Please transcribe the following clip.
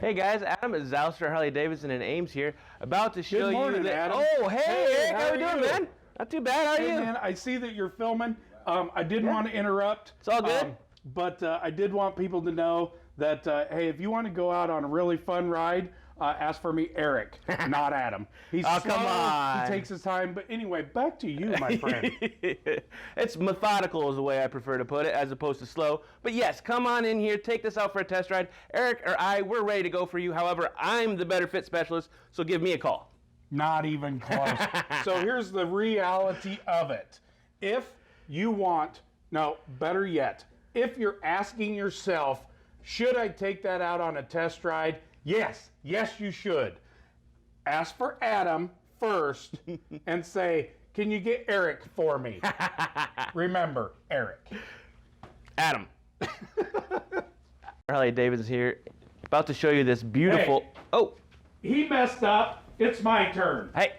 Hey guys, Adam at Zylstra Harley-Davidson in Ames here, about to show Good morning, you that. Adam. Oh, hey, Eric, how are we doing, you? man? Not too bad. How are Hey, you? man, I see that you're filming. I didn't want to interrupt. It's all good. But I did want people to know that, hey, if you want to go out on a really fun ride, ask for me, Eric, not Adam. He's Oh, slow, come on. He takes his time. But anyway, back to you, my friend. It's methodical is the way I prefer to put it, as opposed to slow. But yes, come on in here, take this out for a test ride. Eric or I, we're ready to go for you. However, I'm the better fit specialist, so give me a call. Not even close. So here's the reality of it. If you want, no, better yet, if you're asking yourself, should I take that out on a test ride? Yes, you should. Ask for Adam first and say, can you get Eric for me? Remember, Eric. Adam. Harley-Davidson's here, about to show you this beautiful. Hey. Oh, He messed up. It's my turn. hey.